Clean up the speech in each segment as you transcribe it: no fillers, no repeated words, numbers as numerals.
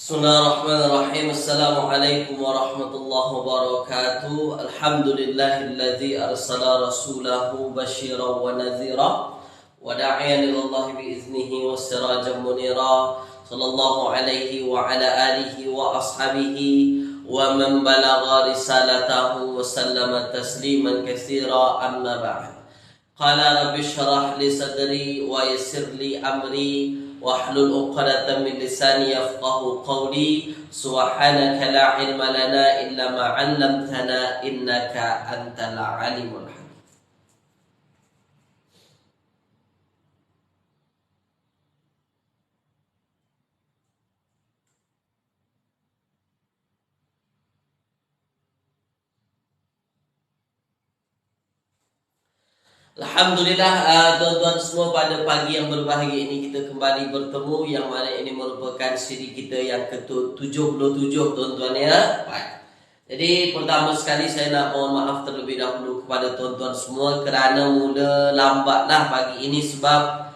Bismillahirrahmanirrahim. Assalamualaikum warahmatullahi wabarakatuh. Alhamdulillahilladzi arsala rasulahu basyiran wa nadhira wa da'iyan ilallahi biiznihi wa sirajan munira. Sallallahu alaihi wa ala alihi wa ashabihi wa man balagha risalatahu wa sallama tasliman katsira, amma ba'd. Qala rabbi shrah li sadri wa yassir li amri wahlul 'uqdatam min lisani yafqahu qawli. Subhanaka la ilma lana illa ma 'allamtana innaka antal alimul hakim. Alhamdulillah, tuan-tuan semua, pada pagi yang berbahagia ini kita kembali bertemu, yang mana ini merupakan siri kita yang ke-77, tuan-tuan ya. Baik. Jadi pertama sekali saya nak mohon maaf terlebih dahulu kepada tuan-tuan semua kerana mula lambatlah pagi ini, sebab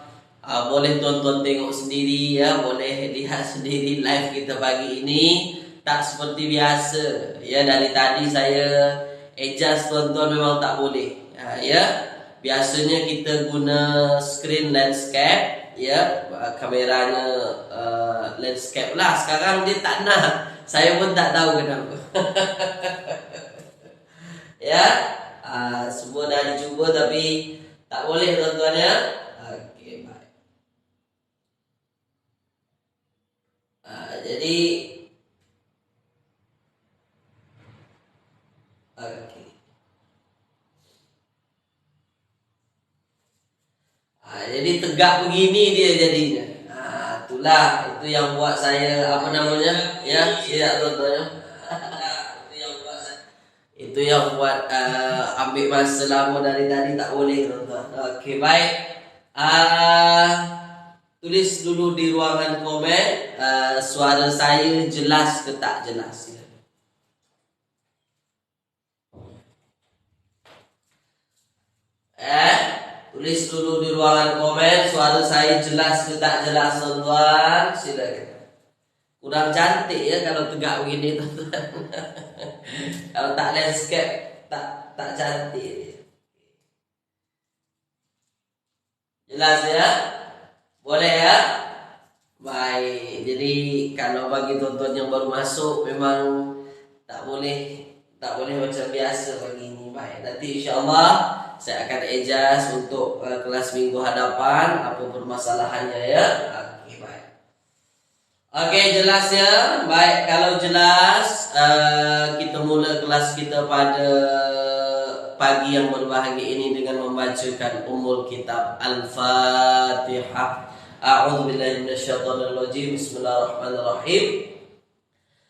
boleh tuan-tuan tengok sendiri ya, boleh lihat sendiri live kita pagi ini tak seperti biasa ya. Dari tadi saya adjust tuan-tuan, memang tak boleh ya. Biasanya kita guna screen landscape ya, kameranya landscape lah. Sekarang dia tak nak, saya pun tak tahu kenapa. Ya, semua dah dicuba tapi tak boleh tuan-tuan ya. Okey, baik. Jadi okey. Jadi tegak begini dia jadinya. Itulah, itu yang buat saya apa namanya ya, siap tuan-tuan. Itu yang buat ambil masa lama dari tadi, tak boleh tuan-tuan. Okey, baik. Tulis dulu di ruangan komen suara saya jelas ke tak jelas ya. Tulis dulu di ruangan komen suara saya jelas ke tak jelas tuan-tuan. Silakan. Kurang cantik ya kalau tegak begini tuan-tuan. Kalau tak landscape tak cantik. Jelas ya? Boleh ya? Baik. Jadi kalau bagi tuan-tuan yang baru masuk memang tak boleh macam biasa pagi ini. Baik. Nanti insya-Allah saya akan adjust untuk kelas minggu hadapan apa permasalahannya ya. Okey, baik. Okey, jelas ya. Baik, kalau jelas kita mula kelas kita pada pagi yang berbahagia ini dengan membacakan Ummul Kitab Al-Fatihah. A'udzubillahi minasyaitonir rajim. Bismillahirrahmanirrahim.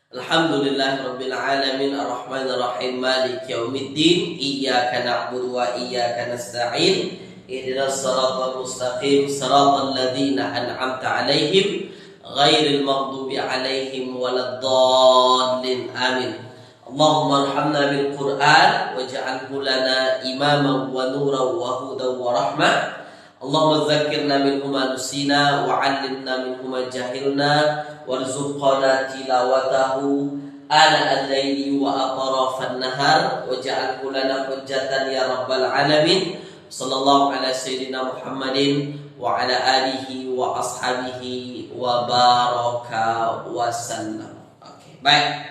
Alhamdulillahirabbil alamin arrahmanir rahim maliki yaumiddin iyyaka na'budu wa iyyaka nasta'in ihdinas siratal mustaqim siratal ladzina an'amta 'alaihim ghairil maghdubi 'alaihim waladdallin amin. Allahumma arhamna bil Qur'an waj'alhu lana imaman wa nuran wa hudan wa rahmah. Allahumma dzakkirna minhu ma nusina wa 'allimna minhu ma jahilna warzuqna tilawatahu ana al-laili wa atrafan nahar waj'alhu lana hujjatan ya rabbal alamin. Sallallahu ala sayyidina Muhammadin wa ala alihi wa ashabihi wa baraka wa sallam. Okey, baik.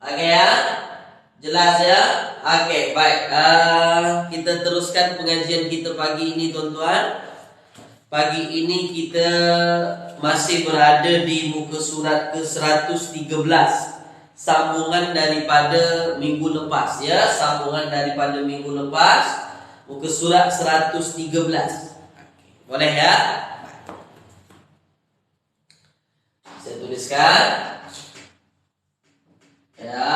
Okey ya? Jelas ya? Okey, baik. Kita teruskan pengajian kita pagi ini tuan-tuan. Pagi ini kita masih berada di muka surat ke-113, sambungan daripada minggu lepas ya, sambungan daripada minggu lepas, muka surat 113. Boleh ya? Saya tuliskan ya,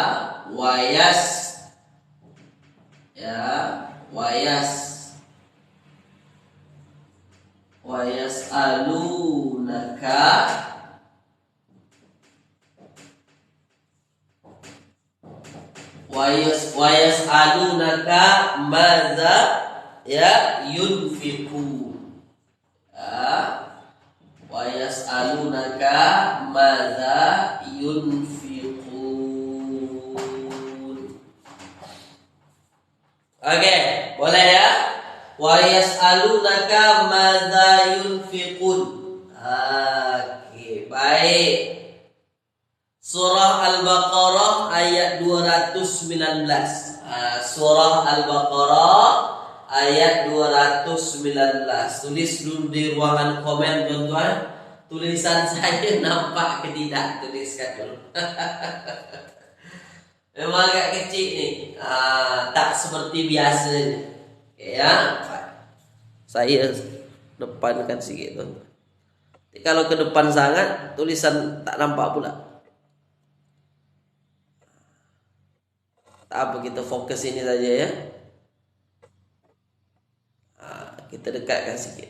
wayas'alunaka madza ya yunfiqu. Wa yas'alunaka madza yunfiqun. Oke, boleh ya? Wa yas'alunaka madza yunfiqun. Oke, baik. Surah Al-Baqarah ayat 219. Surah Al-Baqarah ayat 219. Tulis dulu di ruangan komen tuan-tuan. Tulisan saya nampak ke tidak? Tuliskan dulu. Memang agak kecil nih. Tak seperti biasanya. Ya. Saya depankan sedikit tuan-tuan. Kalau ke depan sangat, tulisan tak nampak pula. Tak apa, kita fokus ini saja ya. Kita dekatkan sikit.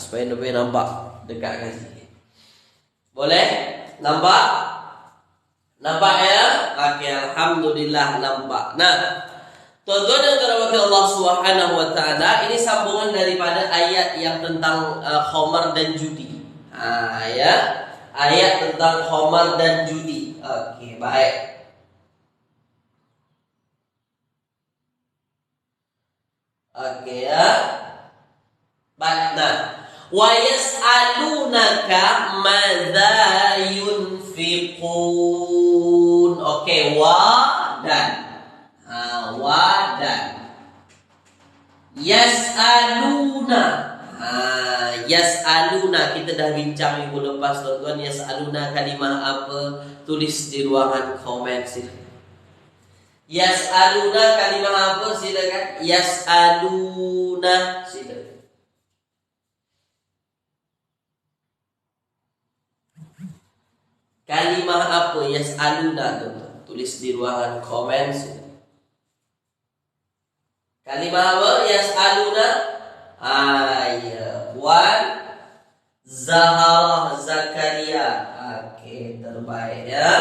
Supaya lebih nampak. Dekatkan sikit. Boleh? Nampak? Nampak ya? Oke, alhamdulillah nampak. Nah, tuan-tuan yang dirahmati Allah Subhanahu wa taala, ini sambungan daripada ayat yang tentang khamar dan judi. Ya. Ayat tentang khamar dan judi. Oke, baik. Oke ya. Baik, nah. Wa yas'alunaka madza yunfiqun. Oke, wa dan wa dan yas'aluna. Yas'aluna kita dah bincang minggu lepas tuan-tuan. Yas'aluna kalimah apa? Tulis di ruangan komen sini. Yas'aluna kalimah apa? Silakan. Yas'aluna, silakan. Kalimah apa? Yas'aluna, tuan-tuan. Tulis di ruangan komen, silakan. Kalimah apa? Yas'aluna. Ya. Puan Zahara Zakaria. Oke, terbaik ya.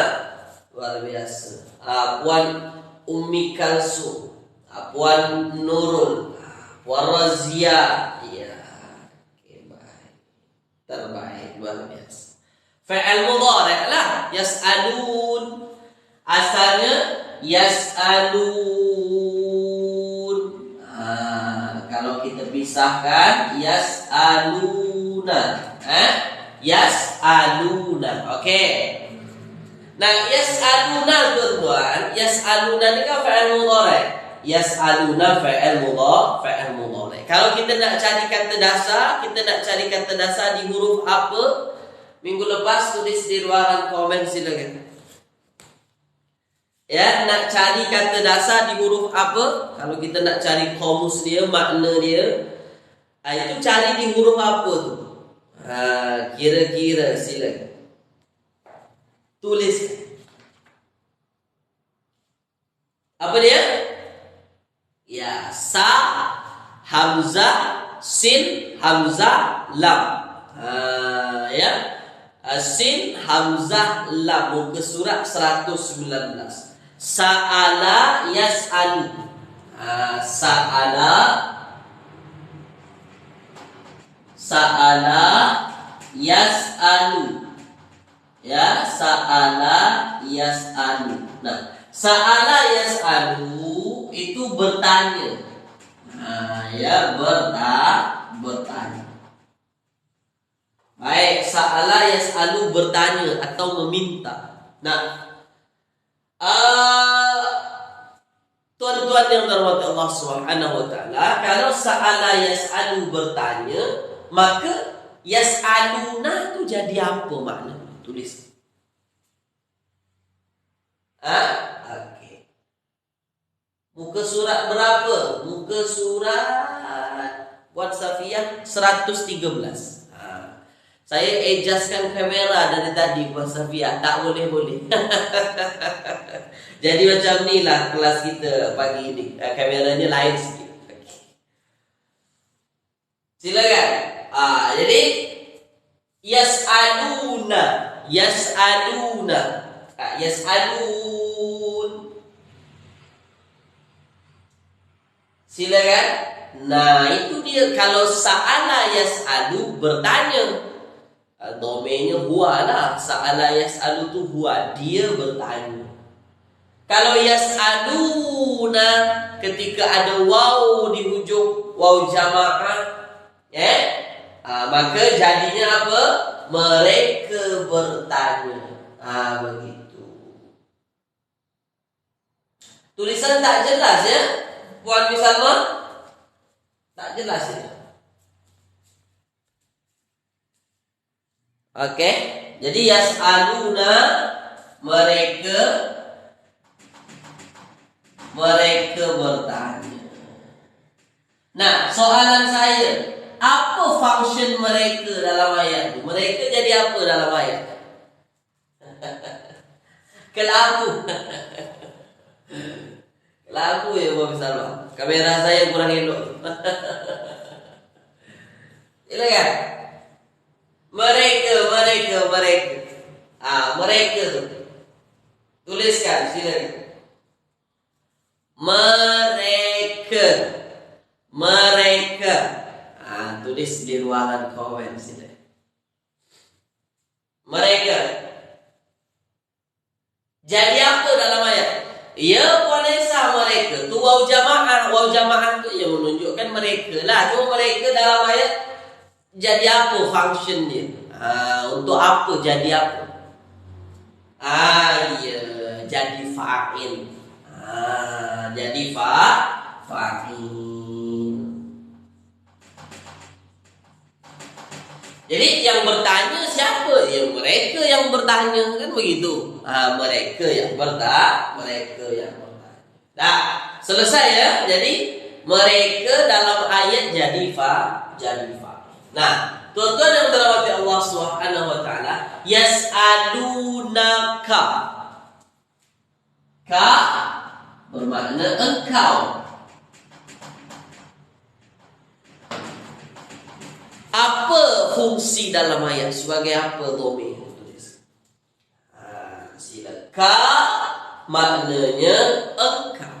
Luar biasa. Puan Ummi Kalsum, Puan Nurul, Puan Razia. Ya, okay, baik. Terbaik, luar biasa. Fa'al mudhari' lah, yas'alun. Asalnya yas'alun. Kalau kita pisahkan yas'aluna. Yas'aluna. Oke. Nah, yas'aluna tuan-tuan, yas'aluna ini kan fa'il mudhari'. Yas'aluna fa'il mudhari'. Kalau kita nak cari kata dasar, di huruf apa? Minggu lepas tulis di ruangan komen silakan. Ya, nak cari kata dasar di huruf apa? Kalau kita nak cari kamus dia, makna dia, itu cari di huruf apa tu? Kira-kira silakan. Tulis. Apa dia? Ya, sa, hamzah, sin, hamzah, lam. Ya. Sin, hamzah, lam. Muka surat 119. Sa'ala yas'alu. Sa'ala yas'alu. Ya, sa'ala yas'alu. Nah, sa'ala yas'alu itu bertanya. Ya, bertanya. Baik, sa'ala yas'alu bertanya atau meminta. Nah, tuan-tuan yang dirahmati Allah Subhanahu wa taala, kalau sa'ala yas'alu bertanya, maka yas'aluna itu jadi apa makna? Tulis. Oke. Muka surat berapa? Muka surat buat Safiyah 113. Saya adjustkan kamera dari tadi buat Safiyah. Tak boleh. Jadi macam ni lah kelas kita pagi ini. Kameranya lain sikit. Silakan. Jadi yas'aluna. Yas'alun. Silakan. Nah, itu dia. Kalau sa'ala yas'alu, bertanya. Domainnya huwa lah. Sa'ala yas'alu tu huwa, dia bertanya. Kalau yas'aluna, ketika ada waw di hujung, waw jama'ah, maka jadinya apa? Mereka bertanya. Begitu. Tulisan tak jelas ya, Puan Misalma? Tak jelas ya. Oke, jadi yas'aluna, mereka bertanya. Nah, soalan saya, apa function mereka dalam ayat itu? Mereka jadi apa dalam ayat? Kelaku. Kelaku ya Bapak Salma. Kamera saya kurang elok. Silakan. Mereka. Mereka. Tuliskan, silakan. Mereka. Tulis di ruangan komen sini. Mereka. Jadi apa dalam ayat? Ya Puanesa mereka. Tu waw jamaah. Waw jamaah tu yang menunjukkan mereka lah. Cuma mereka dalam ayat jadi apa function dia? Untuk apa jadi apa? Ya, jadi fa'il. Jadi fa'il. Jadi yang bertanya siapa? Ya mereka yang bertanya, kan begitu. Mereka yang bertanya. Nah, selesai ya. Jadi mereka dalam ayat jadi fa'il. Nah, tuan-tuan yang dirahmati Allah Subhanahu wa taala, yas'alunaka. Ka bermakna engkau. Apa fungsi dalam ayat? Sebagai apa domain? Tulis. Silakan. Ka maknanya engkau.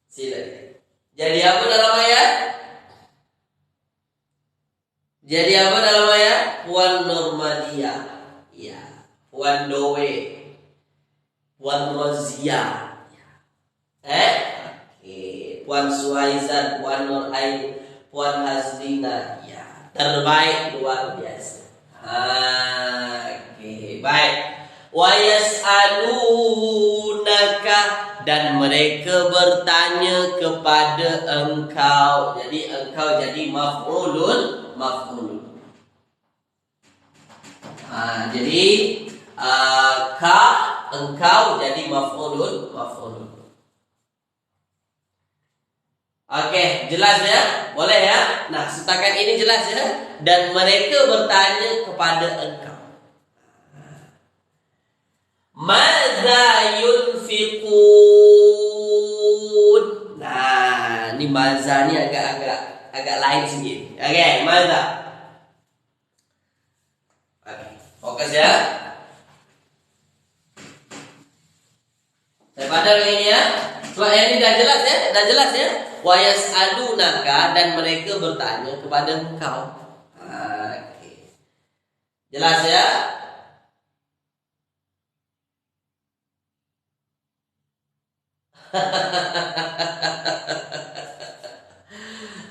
Silakan. Jadi apa dalam ayat? Puan Normalia. Ya. Puan Dowe. Puan Rozia. Puan Suhaizan, Puan Nur Ain, Puan Hazlina. Ya, terbaik, luar biasa. Baik. Wa yas'alunaka, dan mereka bertanya kepada engkau. Jadi engkau jadi maf'ulun. Jadi ka engkau jadi maf'ulun. Oke, jelas ya? Boleh ya? Nah, setakat ini jelas ya? Dan mereka bertanya kepada engkau. Madza yunfiqun. Nah, ini madza ni agak lain sedikit. Oke, madza. Fokus ya. Saya padam ini ya. Sebab ini dah jelas ya. Wa yas'alunaka, dan mereka bertanya kepada engkau. Oke. Jelas ya?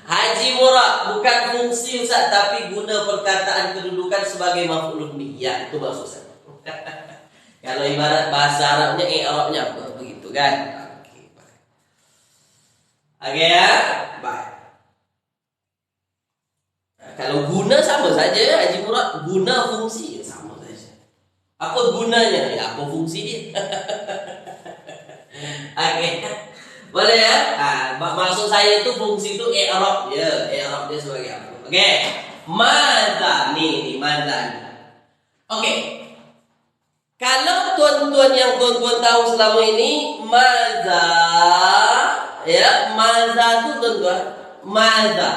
Haji Murad bukan fungsi Ustaz, tapi guna perkataan kedudukan sebagai maf'ulun bih. Ya, itu maksud saya. Kalau ibarat bahasa Arabnya, i'rabnya apa? Begitu kan? Oke ya? Baik. Kalau guna sama saja Haji Murad. Guna fungsi sama saja. Apa gunanya? Ya, apa fungsi dia? Oke. Boleh ya? Maksud saya itu fungsi itu i'rab ya. I'rab dia sebagai apa? Oke. Madza nih, madza. Oke. Kalau tuan-tuan yang tuan-tuan tahu selama ini, madza ya, madza itu tuan-tuan, madza.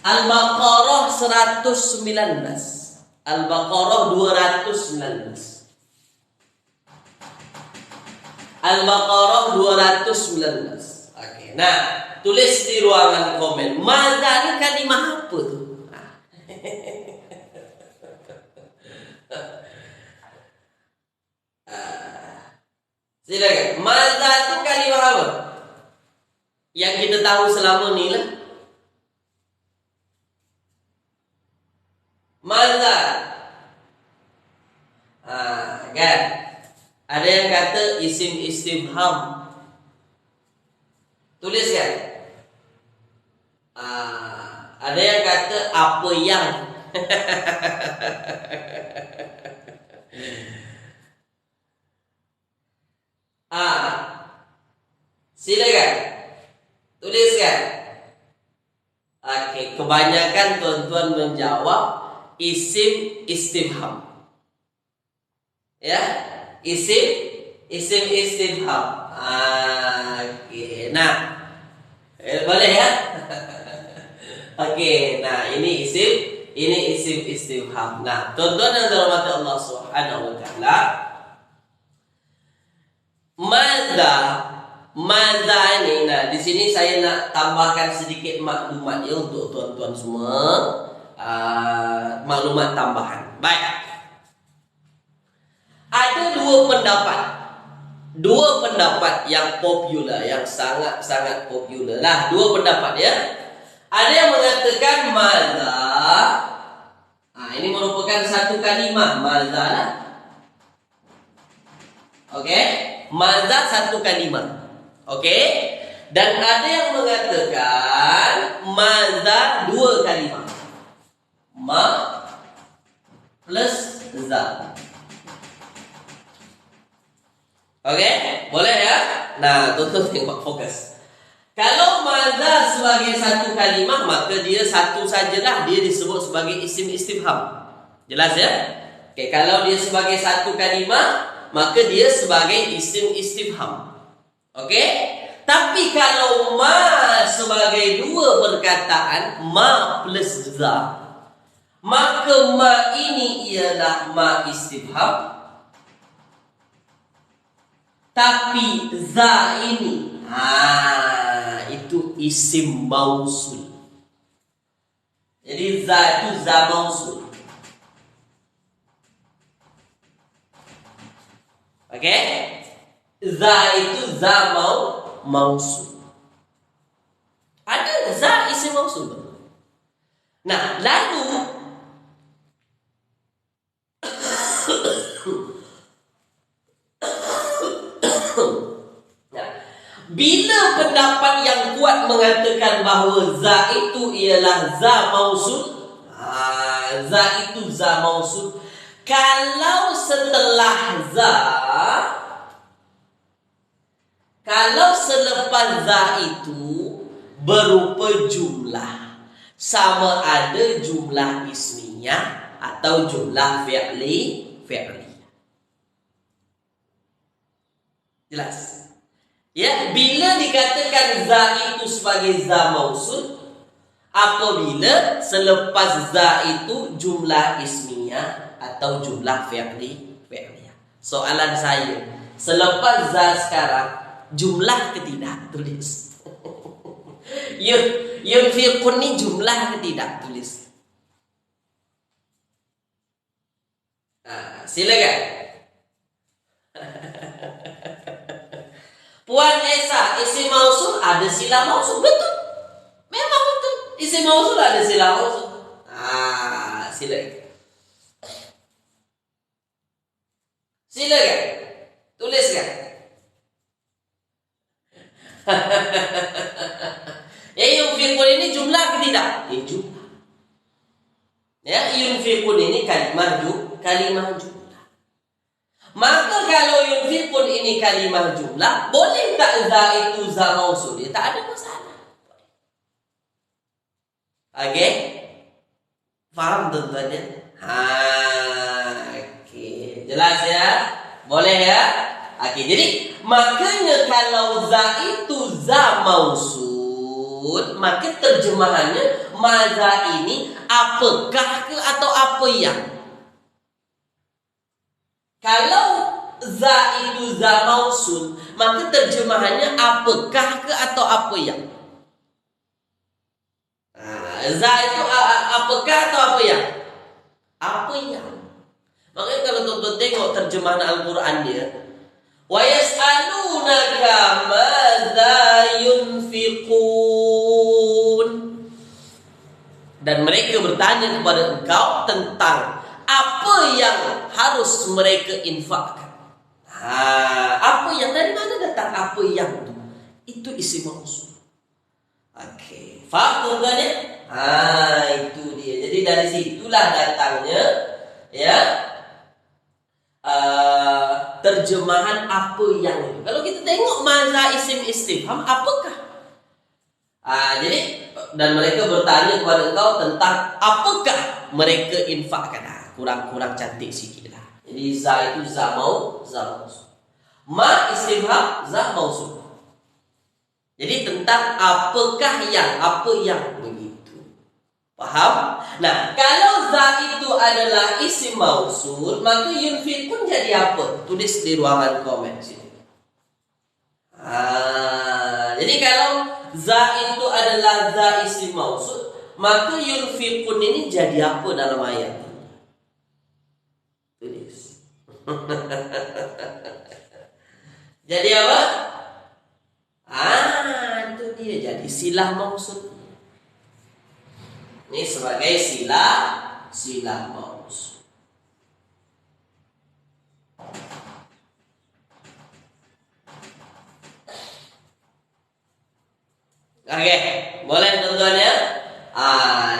Al-Baqarah 119. Al-Baqarah 219. Al-Baqarah 219. Oke. Nah, tulis di ruangan komen. Madza ini kalimah apa tuh? Silakan. Madza itu kalimah apa? Yang kita tahu selama ini lah. Madza. Kan? Ada yang kata isim istifham. Tulis kan? Ada yang kata apa yang. Silakan. Tuliskan. Oke, kebanyakan tuan-tuan menjawab isim istifham. Ya, isim istifham. Oke, nah, boleh ya? Oke, nah ini isim istifham. Nah, tuan-tuan yang dirahmati Allah Subhanahu wa taala, Madza ini, nah di sini saya nak tambahkan sedikit maklumat ya untuk tuan-tuan semua, maklumat tambahan. Baik, ada dua pendapat yang popular, yang sangat popular lah. Dua pendapat ya. Ada yang mengatakan madza, ini merupakan satu kalimah madza lah. Oke, madza satu kalimah. Oke, dan ada yang mengatakan madza dua kalimah, ma plus za. Oke, boleh ya? Nah, tuntut tengok fokus. Kalau madza sebagai satu kalimah, maka dia satu sajalah, dia disebut sebagai isim istifham. Jelas ya? Oke, kalau dia sebagai satu kalimah, maka dia sebagai isim istifham. Oke? Tapi kalau ma sebagai dua perkataan, ma plus za, maka ma ini ialah ma istifham. Tapi za ini, itu isim mausul. Jadi za itu za mausul. Oke? Za itu za mausul. Ada za isim mausul. Nah, lalu bila pendapat yang kuat mengatakan bahawa za itu ialah za mausul, za itu za mausul. Kalau setelah za, kalau selepas za itu berupa jumlah, sama ada jumlah ismiyah atau jumlah fi'liyah. Jelas? Ya, bila dikatakan za itu sebagai za mausul, apabila selepas za itu jumlah ismiyah atau jumlah fi'liyah. Soalan saya, selepas za sekarang jumlah ke tidak? Tulis. Yunfiqun ni jumlah ke tidak? Tulis. Silakan. Puan Esa, isim mausul ada sila mausul. Betul. Memang betul. Isim mausul ada sila mausul. Silakan. Silakan. Tuliskan. Yunfiqun ini jumlah ke tidak? Jumlah. Ya, yunfiqun ini kalimah jumlah. Maka kalau yunfiqun ini kalimah jumlah, boleh tak za itu za mausul? Ya, tak ada masalah. Oke? Faham tuan-tuan ya? Oke. Jelas ya? Boleh ya? Oke, jadi makanya kalau za itu za mausul, maka terjemahannya madza ini apakah ke atau apa yang? Kalau za itu za mausul, maka terjemahannya apakah ke atau apa yang? Za itu apakah atau apa yang? Apa yang? Makanya kalau tuan-tuan tengok terjemahan Al-Quran dia, wa yas'alunaka madza yunfiqun, dan mereka bertanya kepada engkau tentang apa yang harus mereka infakkan. Apa yang, dari mana datang apa yang itu? Itu isim mausul. Oke, faham tuan-tuan ya? Itu dia. Jadi dari situlah datangnya ya terjemahan apa yang itu. Kalau kita tengok maza isim istifham, apakah? Jadi dan mereka bertanya kepada engkau tentang apakah mereka infakkan. Kurang cantik sikit lah. Jadi za itu za mausul. Ma istifham za mausul. Jadi tentang apakah yang, apa yang begitu. Paham? Nah, kalau za itu adalah isim mausul, maka yunfiqun jadi apa? Tulis di ruangan komen sini. Jadi kalau za itu adalah za isim mausul, maka yunfiqun ini jadi apa dalam ayat? Tulis. Jadi apa? Itu dia, jadi silah mausul. Ini sebagai silah mausul. Oke, boleh tuan-tuan ya?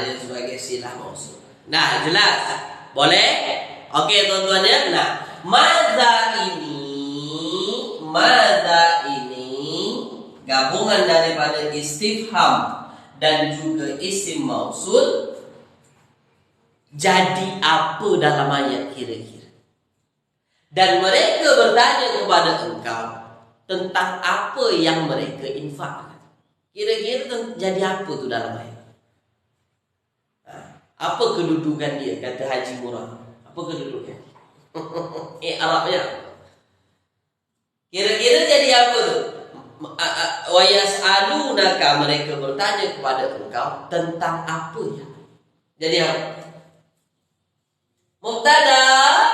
Ini sebagai silah mausul. Nah, jelas. Boleh? Oke, tuan-tuan ya. Nah, madza ini gabungan daripada istifham dan juga isim mausul. Jadi apa dalam ayat kira-kira? Dan mereka bertanya kepada engkau tentang apa yang mereka infakkan. Kira-kira jadi apa tu dalam ayat? Apa kedudukan dia? Kata Haji Murad. Apa kedudukan? Arabnya. Kira-kira jadi apa tu? Wa yas'alunaka, mereka bertanya kepada engkau tentang apa ya? Jadi apa? Mubtada,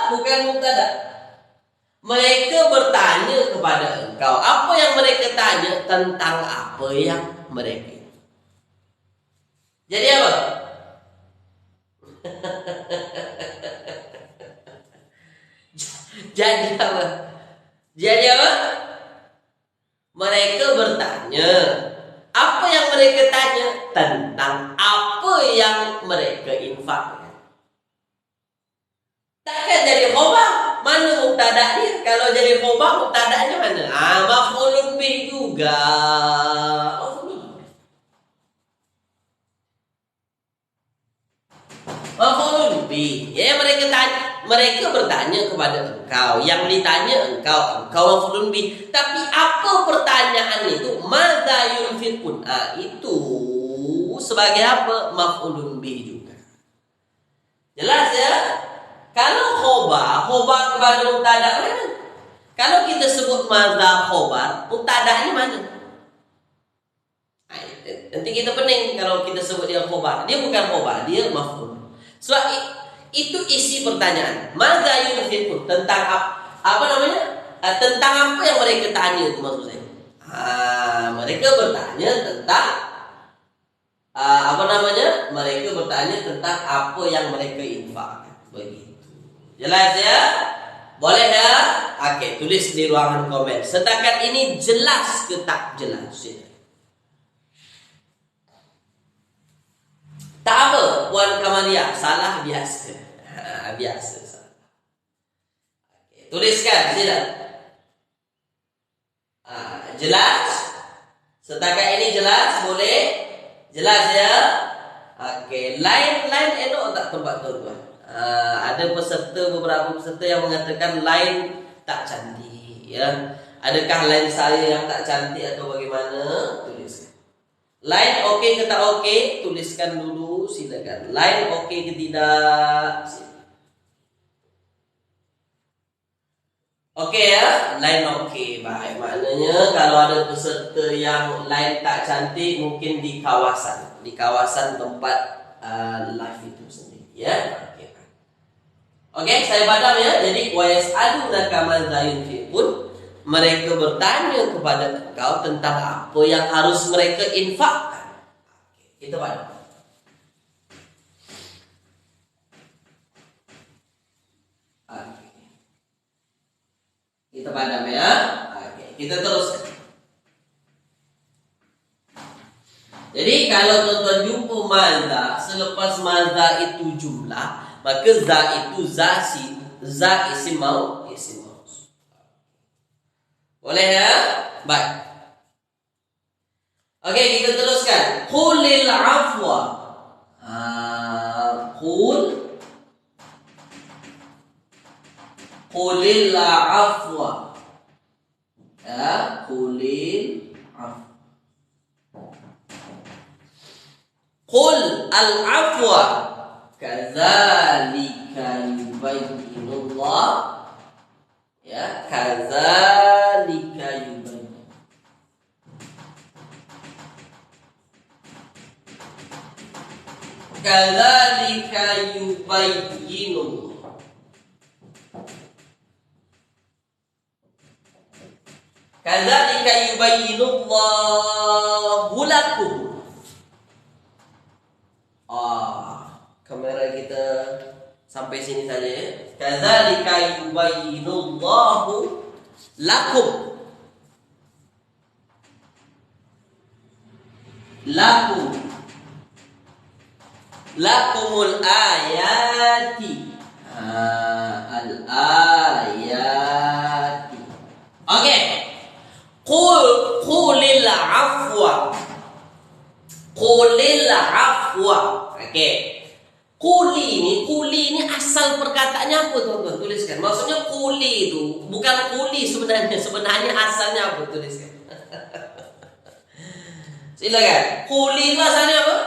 bukan mubtada. Mereka bertanya kepada engkau. Apa yang mereka tanya? Tentang apa yang mereka. Jadi apa? Jadi apa? Jadi apa? Mereka bertanya. Apa yang mereka tanya? Tentang apa yang mereka infakkan. Takkan jadi khobar? Mana mubtada dia? Kalau jadi khobar, mubtadanya mana? Maf'ulun bih juga. Maf'ulun bih. Ya, mereka bertanya kepada engkau. Yang ditanya engkau maf'ulun bih. Tapi apa pertanyaan itu? Madza yunfiqun? Itu sebagai apa? Maf'ulun bih juga. Jelas ya? Kalau khobar kepada mubtada mana? Kalau kita sebut madza khobar, mubtadanya mana? Nanti kita pening kalau kita sebut dia khobar. Dia bukan khobar, dia maf'ul. Sebab itu isi pertanyaan. Madza yunfiqun? Tentang apa namanya? Tentang apa yang mereka tanya itu maksud saya. Mereka bertanya tentang apa namanya? Mereka bertanya tentang apa yang mereka infakkan. Begitu. Jelas ya? Boleh dah? Oke, tulis di ruangan komen. Setakat ini jelas ke tak jelas? Tak apa, Puan Kamaria, salah biasa. Biasa salah. Oke, tuliskan sila. Jelas? Setakat ini jelas? Boleh? Jelas ya? Oke, lain elok tak tempat tuan-tuan? Ada beberapa peserta yang mengatakan lain tak cantik ya. Adakah lain saya yang tak cantik atau bagaimana? Tuliskan. Lain okey ke tak okey? Tuliskan dulu, silakan. Lain okey ke tidak? Okey ya, line okey. Baik, maknanya kalau ada peserta yang line tak cantik mungkin di kawasan tempat live itu sendiri ya. Okey. Okey, saya padam ya. Jadi wayas'alunaka madza yunfiqun. Mereka bertanya kepada engkau tentang apa yang harus mereka infakkan. Okey, kita padam. Kita padam ya. Oke, kita teruskan. Jadi kalau tuan-tuan jumpa madza, selepas madza itu jumlah, maka za itu za isim mausuf. Boleh ya? Baik. Oke, kita teruskan. Qulil afwa. Qulil afwa. Ya, qulil afwa. Qul al-afwa kadzalika yubayyinullah, ya, kadzalika yubayyin. Kadzalika yubayyinullah. Kadzalika yubayyinullahu lakum. Kamera kita sampai sini saja ya. Kadzalika yubayyinullahu lakum. Lakumul ayati. Al-ayati. Okey. Qulil afwa. Qulil afwa. Okey. Kuli ini asal perkataannya apa tuan-tuan? Tuliskan. Maksudnya kuli itu bukan kuli sebenarnya. Sebenarnya asalnya apa? Tuliskan. Silakan. Kuli itu asalnya apa?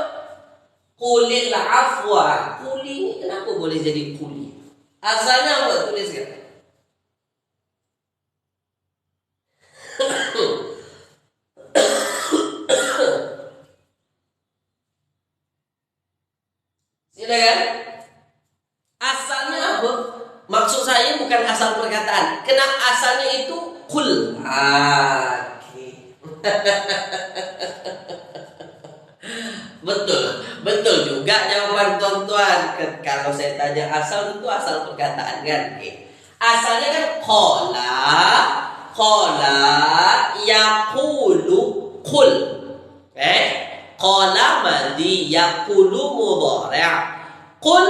Kulil afwa. Kuli ini kenapa boleh jadi kuli? Asalnya apa? Tuliskan. Silakan. Asalnya apa? Maksud saya bukan asal perkataan. Kenapa asalnya itu kul? Okay. Betul juga jawaban tuan-tuan. Kalau saya tanya asal itu asal perkataan kan? Okay. Asalnya kan qala yaqulu qul. Qala madhi yaqulu mudhari'. Qul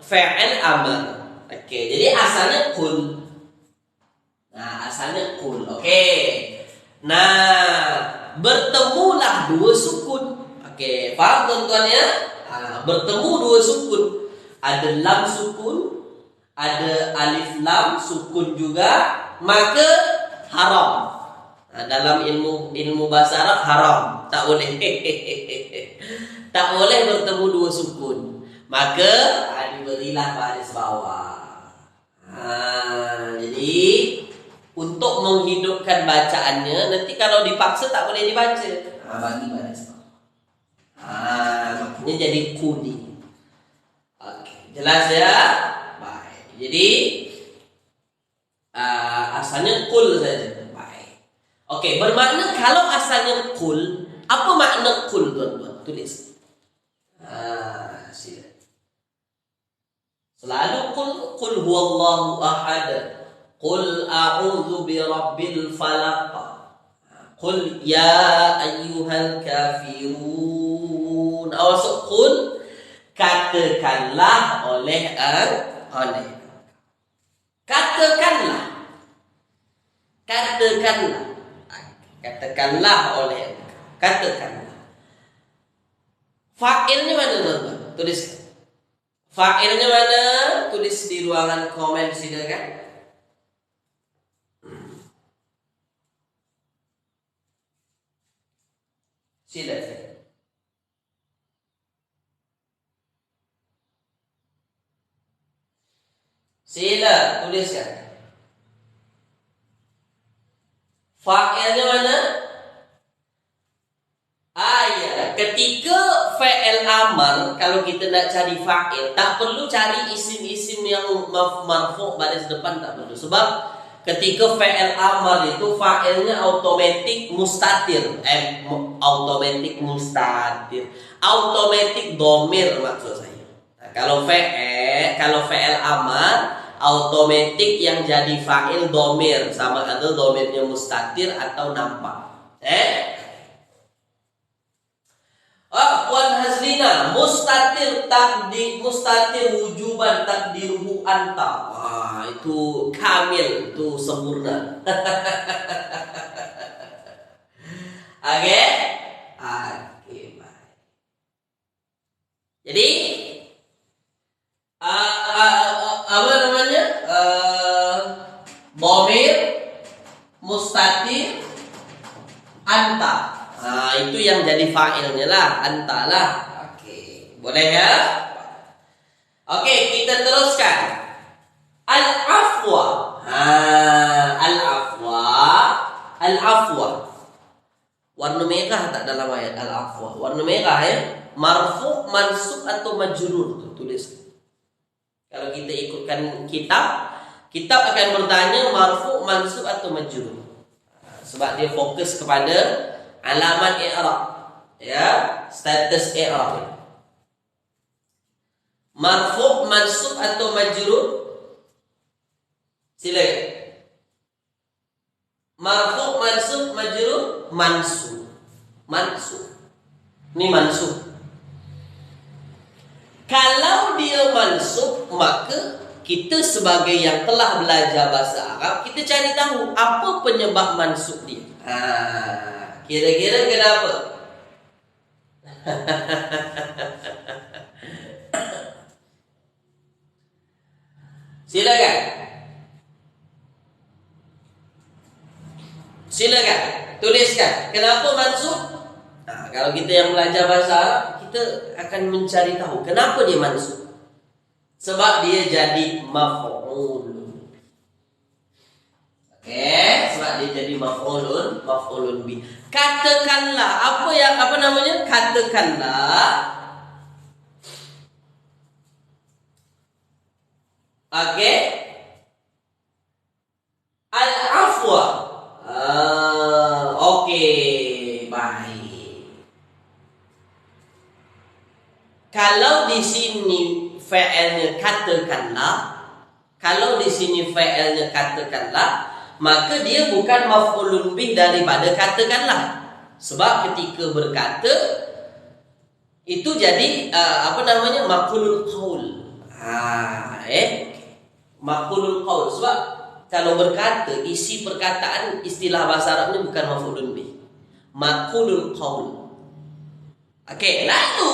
fa'il amr. Okey, jadi asalnya qul. Nah, asalnya qul. Okey. Nah, bertemulah dua sukun. Okey, faham tuan-tuan ya? Bertemu dua sukun. Ada lam sukun, ada alif lam sukun juga, maka haram. Dalam ilmu bahasa Arab haram, tak boleh. Tak boleh bertemu dua sukun. Maka diberilah baris bawah. Jadi untuk menghidupkan bacaannya, nanti kalau dipaksa tak boleh dibaca. Bagi baris bawah. Makanya jadi kuli. Oke, jelas ya? Baik. Jadi asalnya kul saja. Okey, bermakna kalau asalnya kul, apa makna kul tuan-tuan? Tulis. Sila. Selalu kul huwallahu ahad. Qul a'udzu birabbil falaq. Qul ya ayyuhal kafirun. Awas qul, katakanlah oleh Katakanlah oleh engkau. Katakanlah. Fa'ilnya mana tuan-tuan? Tulis. Fa'ilnya mana? Tulis di ruangan komen silakan. Silakan. Sila tuliskan. Fa'ilnya mana? Ya, ketika fa'il amar, kalau kita nak cari fa'il, tak perlu cari isim-isim yang marfu' baris depan, tak perlu. Sebab ketika fa'il amar itu fa'ilnya automatic mustatir. Automatic mustatir. Automatic domir maksud saya. Nah, kalau fa'il amar, automatic yang jadi fa'il domir, sama ada domirnya mustatir atau nampak. Puan Hazlina, mustatir wujuban takdiruhu anta. Wah, itu kamil, itu sempurna. Oke, baik. Jadi apa namanya? Dhamir mustatir anta. Nah, itu yang jadi fa'ilnya lah, anta lah. Oke, boleh ya? Oke, kita teruskan. Al-afwa. Al-afwa. Warna merah tak dalam ayat al-afwa? Warna merah ya. Marfu, mansub atau majrur, tulis. Kalau kita ikutkan kitab akan bertanya marfu, mansub atau majrur. Sebab dia fokus kepada alamat i'rab, ya, status i'rab. Marfu', mansub atau majrur? Silakan. Marfu', mansub, majrur? Mansub. Ini mansub. Kalau dia mansub, maka kita sebagai yang telah belajar bahasa Arab, kita cari tahu apa penyebab mansub dia. Kira-kira kenapa? Silakan tuliskan. Kenapa mansub? Nah, kalau kita yang belajar bahasa Arab, kita akan mencari tahu kenapa dia mansub. Sebab dia jadi maf'ul. Sebab dia jadi maf'ulun bi. Katakanlah katakanlah al-afwa. Baik. Kalau di sini fa'ilnya katakanlah, maka dia bukan maf'ulun bih daripada katakanlah. Sebab ketika berkata itu jadi maqulul qaul. Maqulul qaul. Sebab kalau berkata, isi perkataan, istilah bahasa Arabnya bukan maf'ulun bih, maqulul qaul. Lalu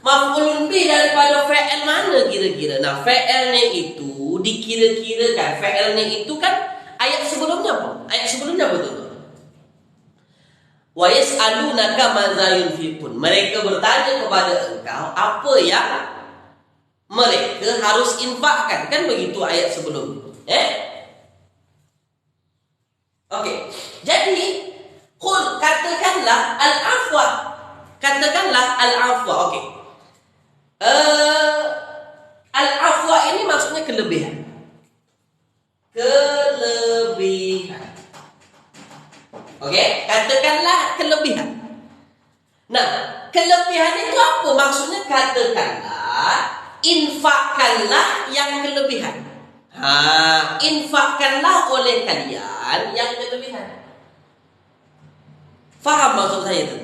maf'ulun bih daripada fa'il mana kira-kira? Nah, fa'ilnya itu dikira-kirakan. Fa'ilnya itu kan ayat sebelumnya apa? Ayat sebelumnya apa tu? Wa yas'alunaka madza yunfiqun. Mereka bertanya kepada engkau apa yang mereka harus infakkan. Kan begitu ayat sebelum. Jadi katakanlah al-afwa. Al-afwa ini maksudnya kelebihan. Katakanlah kelebihan. Nah, kelebihan itu apa? Maksudnya katakanlah, infakkanlah yang kelebihan. Infakkanlah oleh kalian yang kelebihan. Faham maksud saya itu?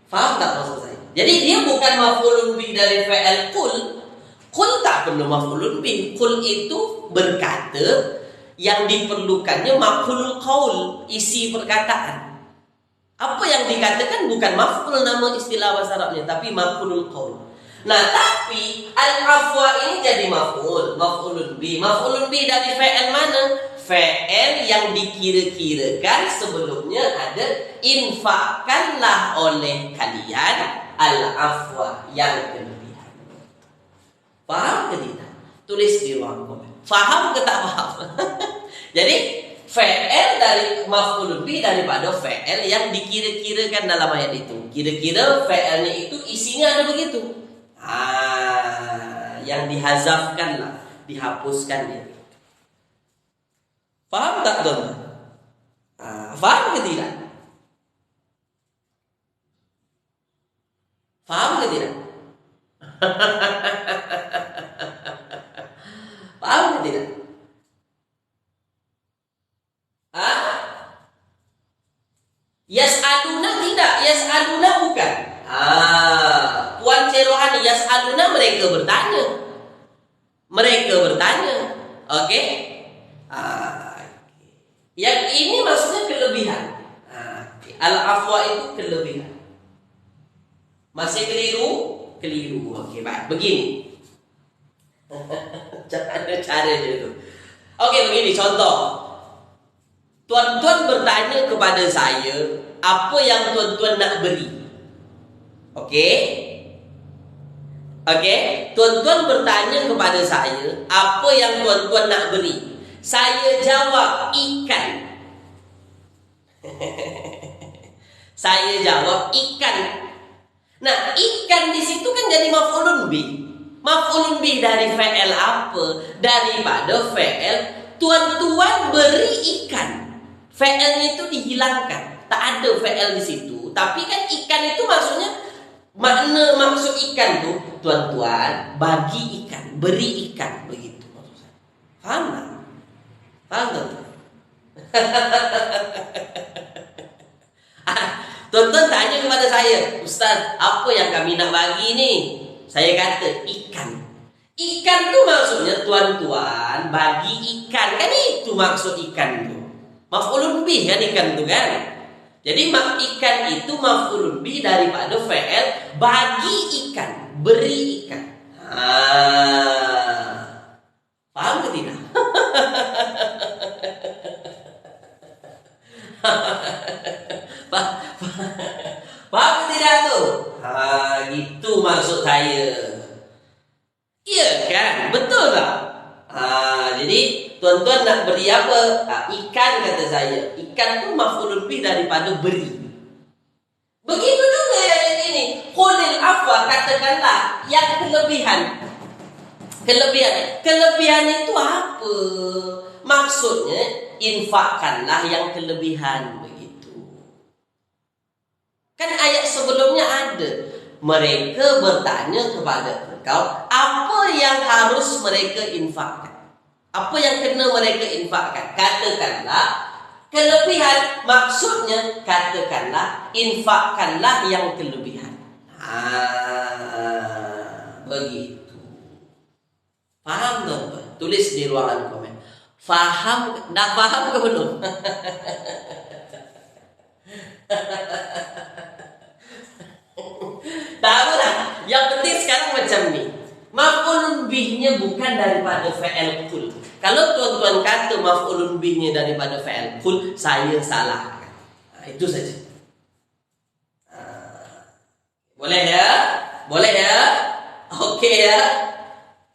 Faham tak maksud saya? Jadi dia bukan maf'ulun bih dari fa'il qul. Qul tak perlu maf'ulun bih. Qul itu berkata, yang diperlukannya maqulul qaul, isi perkataan. Apa yang dikatakan bukan maf'ul nama istilah bahasa Arabnya, tapi maqulul qaul. Nah, tapi al-afwa ini jadi maf'ulun bih. Maf'ulun bih dari fa'il mana? Fa'il yang dikira-kirakan sebelumnya ada infakkanlah oleh kalian al-afwa yang kelebihan. Faham ke tidak? Tulis di ruang komen. Faham ke tak faham? Jadi Fi'il dari maf'ulun bih daripada fi'il yang dikira-kirakan dalam ayat itu. Kira-kira fi'ilnya itu isinya ada begitu. Yang dihazafkan lah, dihapuskan itu. Faham tak tuan? Faham ke tidak? Faham ke tidak? Paham ke tidak? Yas'aluna tidak, yas'aluna bukan. Puan Cerohani, yas'aluna mereka bertanya. Mereka bertanya. Oke? Yang ini maksudnya kelebihan. Al-afwa itu kelebihan. Masih keliru? Keliru. Oke, baik. Begini. Cara itu. Oke, begini contoh. Tuan-tuan bertanya kepada saya, apa yang tuan-tuan nak beri? Oke? Oke? Tuan-tuan bertanya kepada saya, apa yang tuan-tuan nak beri? Saya jawab ikan. Saya jawab ikan. Nah, ikan di situ kan jadi maf'ulun bih. Maf'ulun bih dari fi'il apa? Daripada fi'il tuan-tuan beri ikan. Fi'ilnya itu dihilangkan. Tak ada fi'il di situ. Tapi kan ikan itu maksudnya, maksud ikan tuh tuan-tuan bagi ikan, beri ikan, begitu maksud saya. Paham tak? Paham tak? Tuan-tuan tanya kepada saya, Ustaz, apa yang kami nak bagi ni? Saya kata ikan. Ikan tu maksudnya tuan-tuan bagi ikan. Kan itu maksud ikan tu. Maf'ulun bih kan ikan tu kan. Jadi ikan itu maf'ulun bih daripada fi'il bagi ikan, beri ikan. Paham ke tidak? Paham tidak tuh? Gitu maksud saya. Iya kan? Betul tak? Jadi tuan-tuan nak beri apa? Ikan kata saya. Ikan tu maf'ulun bih daripada beri. Begitu juga yang ini. Khulil afwa, katakanlah yang kelebihan. Kelebihan itu apa? Maksudnya infakkanlah yang kelebihan. Kan ayat sebelumnya ada. Mereka bertanya kepada engkau, apa yang harus mereka infakkan? Apa yang kena mereka infakkan? Katakanlah kelebihan. Maksudnya katakanlah infakkanlah yang kelebihan. Begitu. Faham tak? Tulis di ruangan komen. Faham? Dah faham ke belum? Tahu lah. Yang penting sekarang macam ni. Maf'ulun bihnya bukan daripada fi'il kul. Kalau tuan-tuan kata maf'ulun bihnya daripada fi'il kul, saya salah. Itu saja. Boleh ya? Boleh ya? Okey ya?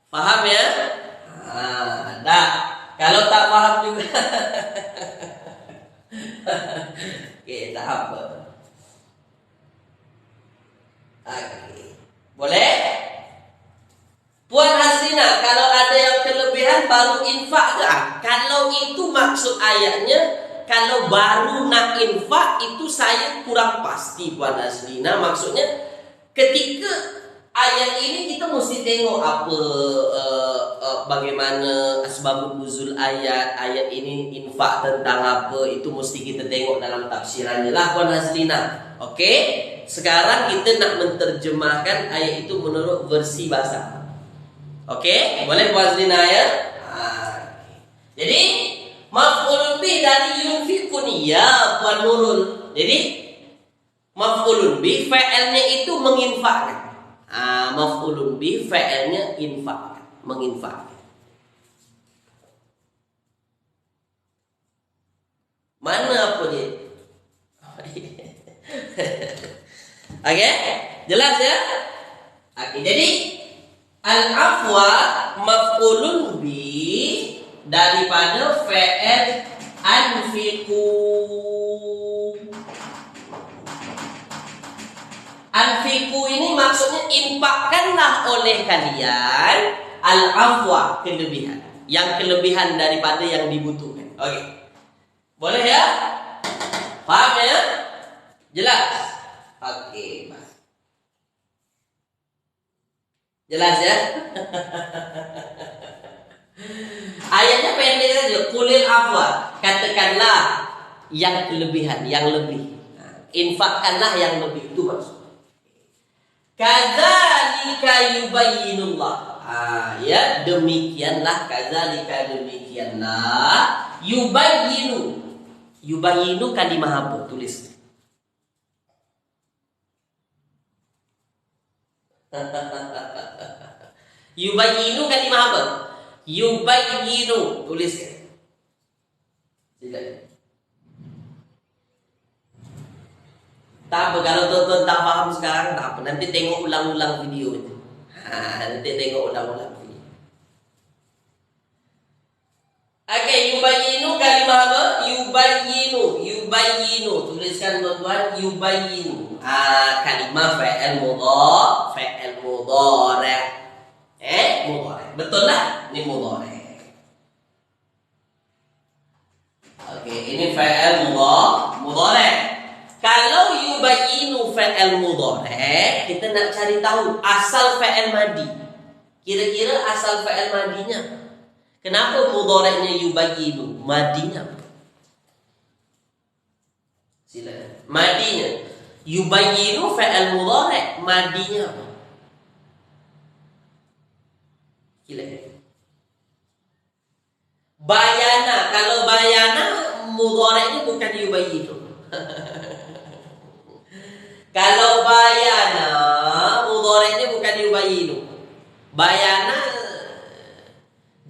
Faham ya? Dah. Kalau tak faham juga. Okey, tak apa. Okay. Boleh? Puan Hasrina, kalau ada yang kelebihan baru infak ke? Kalau itu maksud ayatnya, kalau baru nak infak itu saya kurang pasti Puan Hasrina. Maksudnya ketika ayat ini kita mesti tengok apa bagaimana asbabun nuzul ayat ini infak tentang apa, itu mesti kita tengok dalam tafsirannya lah Puan Hasrina. Okey? Sekarang kita nak menterjemahkan ayat itu menurut versi bahasa. Okey? Boleh Puan Hasrina ya? Jadi maf'ulun bih dari yunfikun, ya Puan Nurul. Jadi maf'ulun bih fa'ilnya itu menginfakkan. Maf'ulun bih fa'ilnya infakkan, menginfakkan. Mana apa dia? Okey? Jelas ya? Okey, jadi al-afwa maf'ulun bi daripada fi'il Anfiqu. Anfiqu ini maksudnya infakkanlah oleh kalian al-afwa, kelebihan. Yang kelebihan daripada yang dibutuhkan. Oke. Boleh ya? Paham ya? Jelas? Oke. Jelas ya? Ayatnya pendek saja. Qulil afwa. Katakanlah yang kelebihan, yang lebih. Infakkanlah yang lebih. Itu maksudnya. Kadzalika yubayyinullah. Ya, demikianlah, kadzalika demikianlah, yubayyinu. Yubayyinu kalimah apa? Tulis. Yubayyinu kalimah apa? Yubayyinu, tuliskan. Silakan. Tak apa, kalau tonton tak faham sekarang tak apa, nanti tengok ulang-ulang video itu. Nanti tengok ulang-ulang video. Oke, yubayyinu kalimah apa? Yubayyinu, yubayyinu. Tuliskan tuan-tuan, yubayyinu. Kalimah fa'il mudhari', fa'il mudhari'. Mudhari'. Betul lah, ini mudhari'. Oke, ini fa'il mudhari'. Kalau yubayyinu fa'il mudhari', kita nak cari tahu asal fa'il madi. Kira-kira asal fa'il madinya. Kenapa mudhari'nya yubayyinu? Madinya. Silakan. Madinya. Yubayyinu fa'il mudhari', madinya apa? Silakan. Bayana. Kalau bayana, mudhari'nya bukan yubayyinu. Kalau bayana, mudhari'nya bukan yubayyinu. Bayana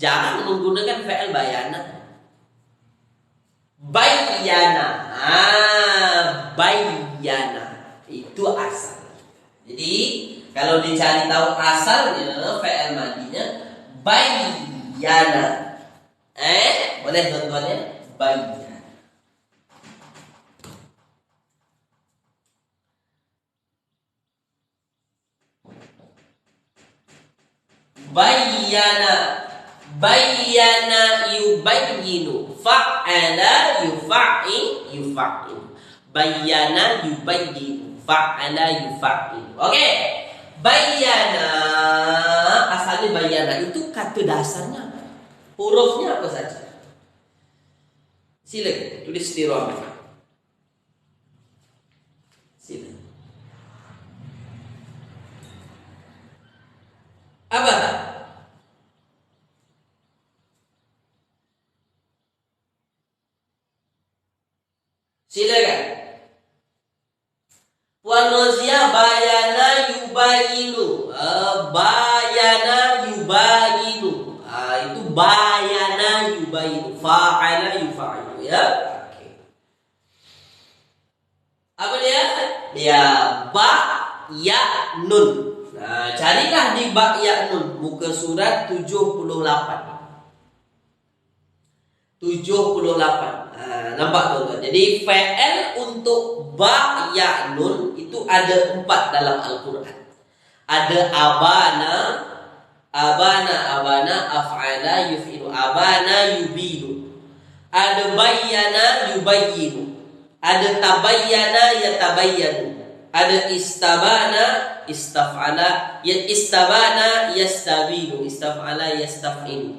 jarang menggunakan fa'il bayana. Bayyana. Bayyana. Itu asal. Jadi, kalau dicari tahu asalnya, fa'il madinya bayyana. Boleh tuan-tuannya? Bayyana. Bayyana. Bayyana yubayyinu. Fa'ala yufa'il yufa'il. Bayyana yubayyinu. Fa'ala yufa'il. Oke. Bayyana. Asalnya bayyana itu kata dasarnya. Hurufnya apa saja? Silakan tulis di ruang. Silakan. Apa? Silakan. Puan Rozia, bayana yubayinu. Bayana yubayinu. Itu bayana yubayinu. Fa'ala yufa'ilu ya. Oke. Apa dia? Ya, ba ya nun. Nah, carilah di ba ya nun, muka surat 78. 78. Nampak tuan-tuan. Jadi fa'il untuk ba ya nun itu ada 4 dalam Al-Quran. Ada abana, af'ala yuf'ilu, abana yubinu. Ada bayyana yubayyinu. Ada tabayyana yatabayyanu. Ada istabana, istaf'ala, istabana yastabinu, istaf'ala yastaf'inu.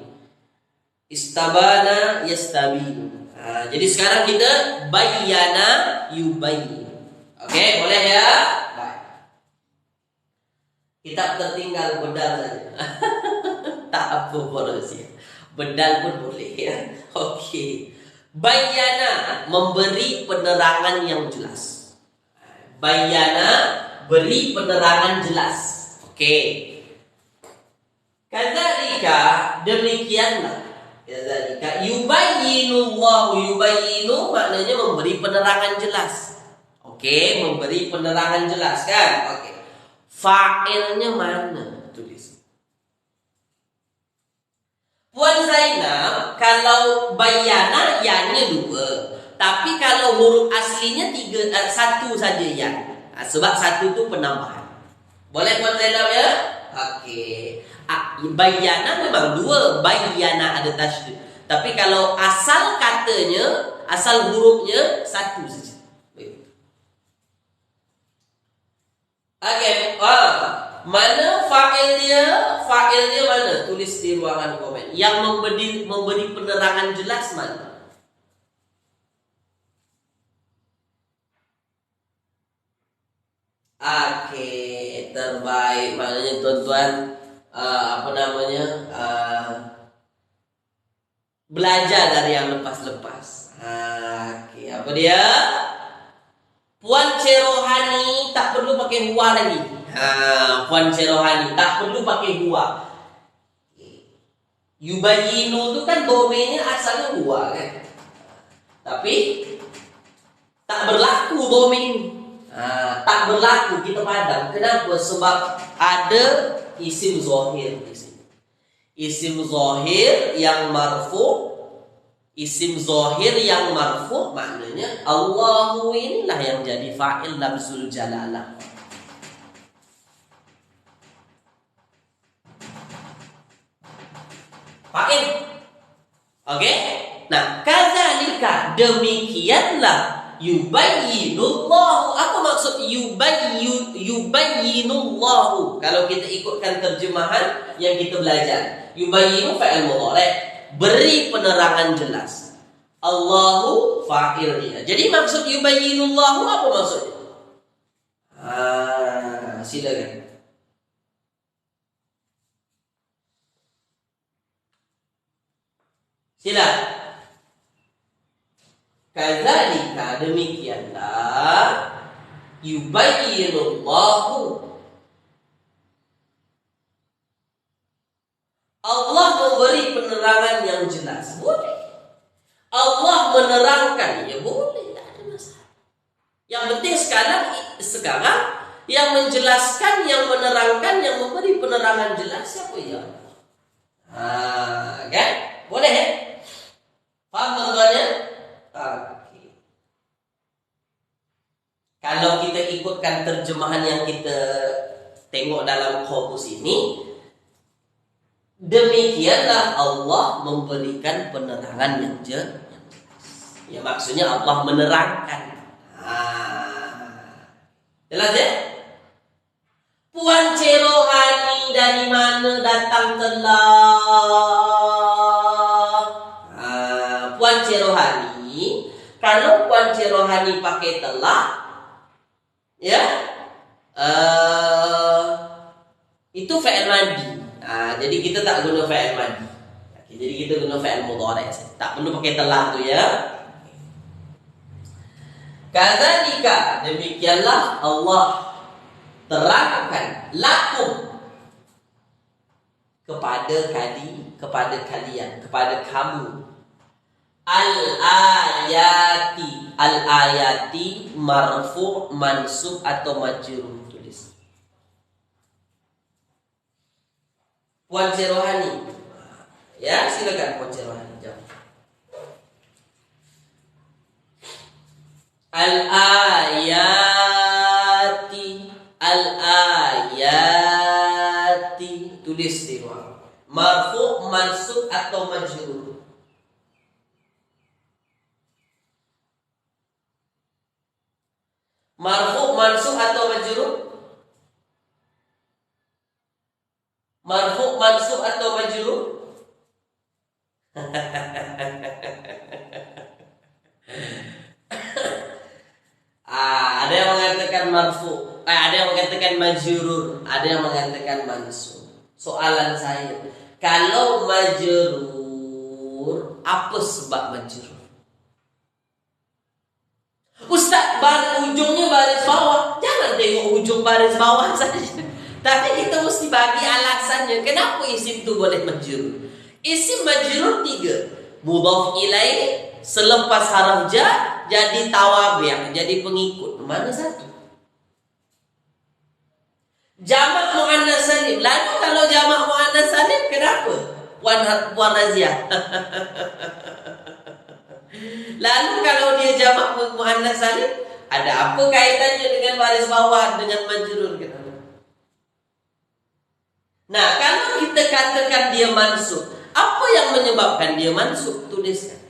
Istabana yastabinu. Jadi sekarang kita bayyana yubayyin. Oke, boleh ya? Baik. Kitab tertinggal bedal saja. Tak apa boros ya. Bedal pun boleh ya. Oke. Bayyana, memberi penerangan yang jelas. Bayyana, beri penerangan jelas. Oke. Kadzalika, demikianlah. Kadzalika yubayyinullahu, yubayyinu maknanya memberi penerangan jelas. Oke, memberi penerangan jelas kan? Oke. Fa'ilnya mana? Tulis. Puan Zainab, kalau bayana ya-nya 2. Tapi kalau huruf aslinya 1 saja ya. Sebab 1 itu penambahan. Boleh Puan Zainab ya? Okey. Bayana memang 2. Bayana ada tasydid. Tapi kalau asal katanya, asal hurufnya 1 saja. Okey. Mana fa'il dia? Fa'il dia mana? Tulis di ruangan komen. Yang memberi penerangan jelas mana? Oke, terbaik. Maknanya tuan-tuan belajar dari yang lepas-lepas. Oke, apa dia? Puan Cerohani tak perlu pakai huwa lagi. Puan Cerohani tak perlu pakai huwa. Yubayinu itu kan domenya asalnya huwa kan. Tapi tak berlaku domain. Tak berlaku kita padam. Kenapa? Sebab ada isim zahir di sini. Isim zahir yang marfu. Isim zahir yang marfu maknanya Allahu inilah yang jadi fa'il lafzul jalalah. Fa'il. Okey? Nah, kadzalika demikianlah yubayyinullahu. Apa maksud yubayyinullahu? Kalau kita ikutkan terjemahan yang kita belajar, yubayyinu fa'il mudhari', beri penerangan jelas. Allahu fa'ilnya. Jadi maksud yubayyinullahu apa maksudnya? Silakan. Sila. Kadzalika demikianlah yubayyinullahu. Allah memberi penerangan yang jelas. Boleh. Allah menerangkan, ya boleh, tidak ada masalah. Yang penting sekarang yang menjelaskan, yang menerangkan, yang memberi penerangan jelas siapa ya? Kan? Boleh ya? Faham tuan-tuannya? Oke. Kalau kita ikutkan terjemahan yang kita tengok dalam kamus ini, demikianlah Allah memberikan penerangan yang jelas. Ya maksudnya Allah menerangkan. Jelas ya? Puan Cerohani dari mana datang telah? Puan Cerohani, kalau Puan Cerohani pakai telah, ya, itu fa'il madi. Jadi kita tak guna fa'il madi. Jadi kita guna fa'il mudhari'. Tak perlu pakai telah tu ya. Kadzalika demikianlah Allah terangkan lakum kepada kalian, kepada kamu. Al-ayati marfu' mansub atau majrur, tulis. Puan Cerohani. Ya, silakan Puan Cerohani jawab. Al-ayati tulis di ruang. Marfu' mansub atau majrur. Marfu' mansub atau majrur? Marfu' mansub atau majrur? Ada yang mengatakan marfu', ada yang mengatakan majrur, ada yang mengatakan mansub. Soalan saya, kalau majrur, apa sebab majrur? Ustaz, ujungnya baris bawah. Jangan tengok ujung baris bawah saja. Tapi kita mesti bagi alasannya. Kenapa isim itu boleh majrur? Isim majrur 3. Mudhaf ilaih, selepas haraf jar, jadi tawabi', jadi pengikut. Mana satu? Jamak muannas salim. Lalu kalau jamak muannas salim, kenapa? Puan Razia. Lalu kalau dia jamak muannas salim, ada apa kaitannya dengan baris bawah dengan majrur kita? Nah, kalau kita katakan dia mansub, apa yang menyebabkan dia mansub? Tuliskan.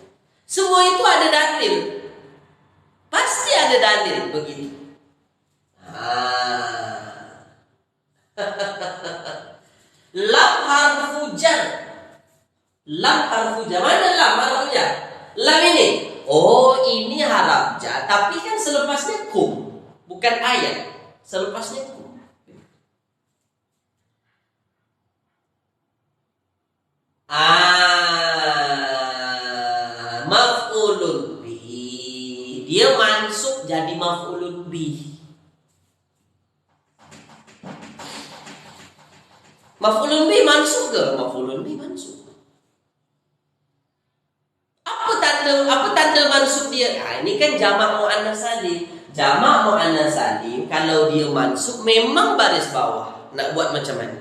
Semua itu ada dalil. Pasti ada dalil begitu. Lam harfu jar. Lam harfu jar. Mana lam harfu jar? Lam ini. Oh, ini haraf jar. Tapi kan selepasnya kum. Bukan ayat. Selepasnya kum. Maf'ulun bih. Dia mansub jadi maf'ulun bih. Maf'ulun bih mansub ke? Maf'ulun bih mansub. Apa tanda mansub dia? Nah, ini kan jamak muannas salim. Jamak muannas salim kalau dia mansub memang baris bawah. Nak buat macam mana?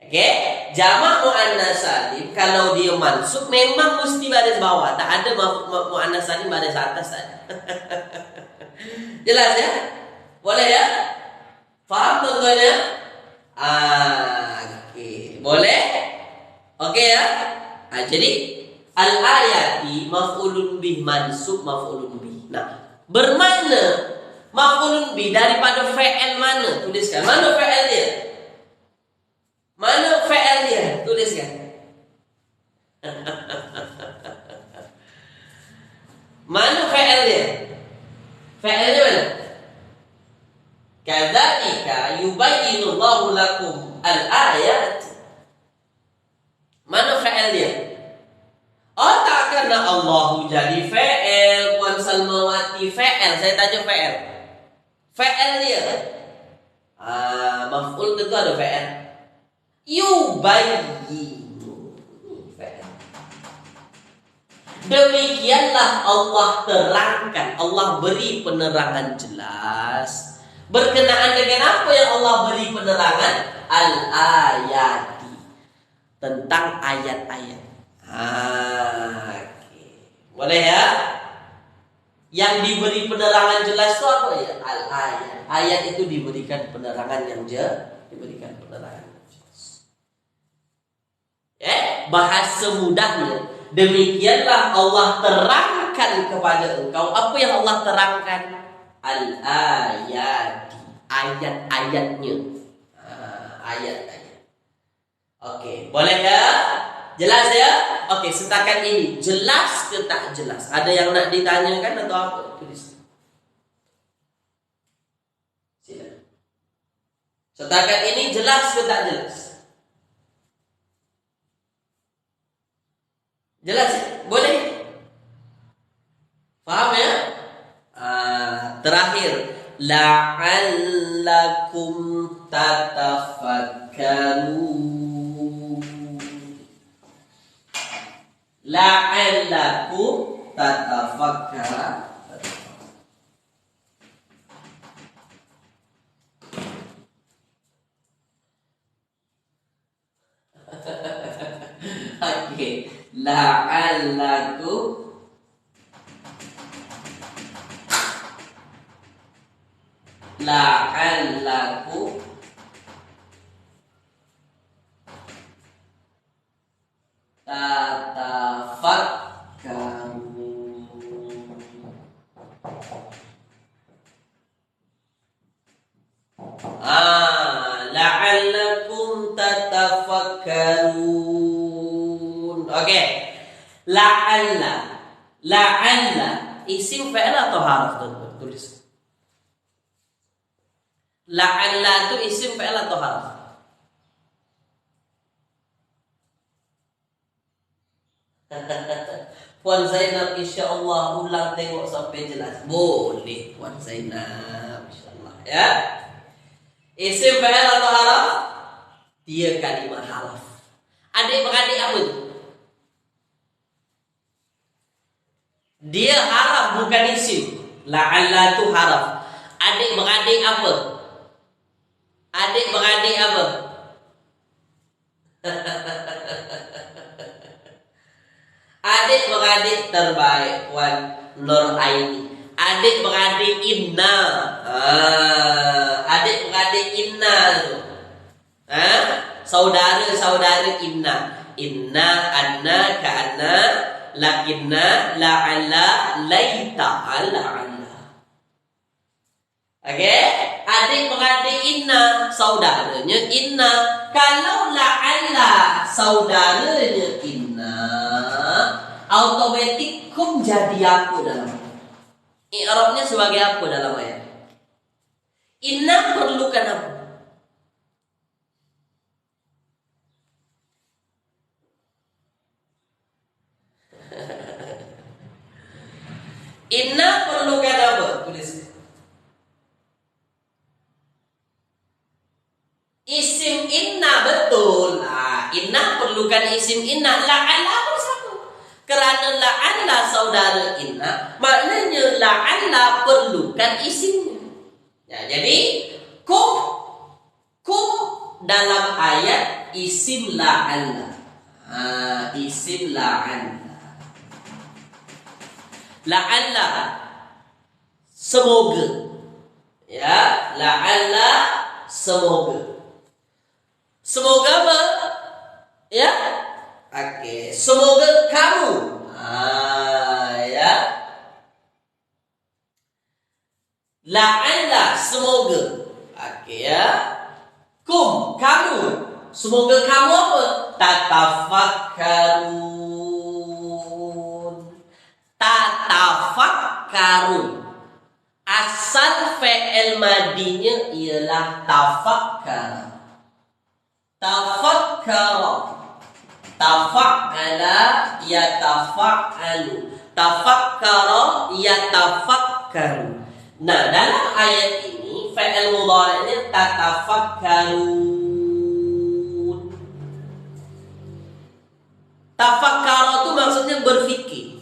Okay? Jamak muannas salim kalau dia mansub memang mesti baris bawah. Tak ada muannas salim baris atas tadi. Jelas ya? Boleh ya? Faham tuan-tuannya? Okey. Boleh? Okey ya? Jadi al-ayati maf'ulun bih mansub maf'ulun bih. Nah, bermakna maf'ulun bih daripada fa'il mana? Tuliskan. Mana fa'il dia? Mana fa'il dia? Tuliskan. Mana fa'il dia? Fa'il dia mana? Kadzalika yubayyinullahu lakum al-ayat. Mana fa'il dia? Oh, tak kena Allahu jadi fa'il. Puan Salmawati fa'il. Saya tanya fa'il. Fa'il dia. Maf'ul tentu ada fa'il. Yubayyinu. Demikianlah Allah terangkan, Allah beri penerangan jelas berkenaan dengan apa yang Allah beri penerangan al-ayati, tentang ayat-ayat. Okay. Boleh ya? Yang diberi penerangan jelas itu apa ya? Al-ayat. Ayat itu diberikan penerangan yang diberikan penerangan. Bahasa mudahnya, demikianlah Allah terangkan kepada engkau apa yang Allah terangkan al-ayati, ayat-ayatnya. Ayat-ayat. Okey, boleh ya? Jelas ya? Okey, setakat ini jelas ke tak jelas? Ada yang nak ditanyakan atau apa? Tulis. Silakan. Setakat ini jelas ke tak jelas? Jelas ya? Boleh? Faham ya? Terakhir, la'allakum tatafakkarun. La'allakum tatafakkarun. Okey, la'allakum tatafakkarun. La'allakum tatafakkarun. Okey. La'alla isim fa'il atau harf tuan-tuan? Tulis. La'alla itu isim fa'il atau harf? Puan Zainab insya-Allah ulang tengok sampai jelas. Boleh Puan Zainab insya-Allah ya. Isim fa'il atau harf? Dia kalimat harf. Adik-beradik apa itu? Dia haraf bukan isim. La'alla itu haraf. Adik-beradik apa? Adik-beradik apa? Adik-beradik terbaik Puan Nur Aini. Adik-beradik Inna. Adik-beradik Inna tu. Saudara-saudara Inna. Inna, anna, ka'anna, lakinna, la'alla, laita, la'alla. Okey? Adik-beradik Inna, saudaranya Inna. Kalau la'alla, saudaranya Inna, automatik kum jadi apa dalam ayat? I'rabnya sebagai apa dalam ayat? Inna perlukan apa? Inna perlukan apa? Tulis. Isim inna, betul. Inna perlukan isim inna. La'alla bersama. Kerana la'alla saudara inna, maknanya la'alla perlukan isimnya. Ya, jadi kum dalam ayat isim la'alla. Isim la'alla. La'alla semoga. Ya, la'alla semoga. Semoga apa? Ya. Okey, semoga kamu. Ya. La'alla semoga. Okey ya. Kum kamu. Semoga kamu apa? Tatafakkarun. Tatafakkarun. Asal fi'il madinya ialah tafakkara. Tafakkara. Tafa'ala yatafa'alu. Tafakkara yatafakkaru. Nah, dalam ayat ini fi'il mudhari'nya tatafakkarun. Tafakkara itu maksudnya berfikir.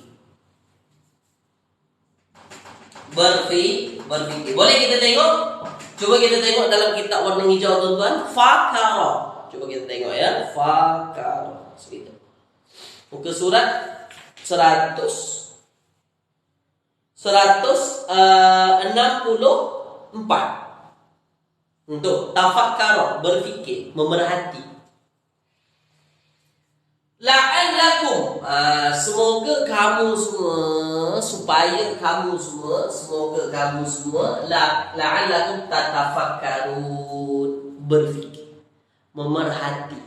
Berfikir. Boleh kita tengok? Coba kita tengok dalam kitab warna hijau tuan-tuan. Fakara. Coba kita tengok ya. Fakara. Segitu. Muka surat 164. Untuk tafakkara, berfikir, memerhati. La'allakum, semoga kamu semua, supaya kamu semua, semoga kamu semua, la'allakum tatafakkarun, berfikir, memerhati.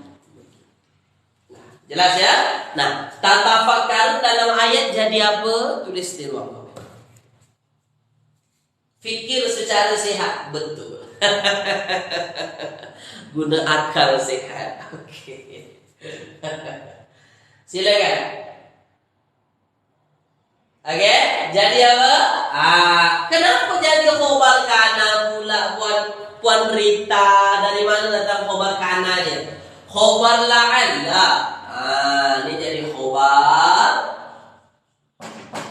Nah, jelas ya? Nah, tatafakkarun dalam ayat jadi apa? Tulis di ruang komen. Fikir secara sehat, betul. Guna akal sehat. Okey. Silakan. Okey, jadi apa? Kenapa jadi khobar kana pula Puan Rita? Dari mana datang khobar kananya? Khobar la'alla. Ini jadi khobar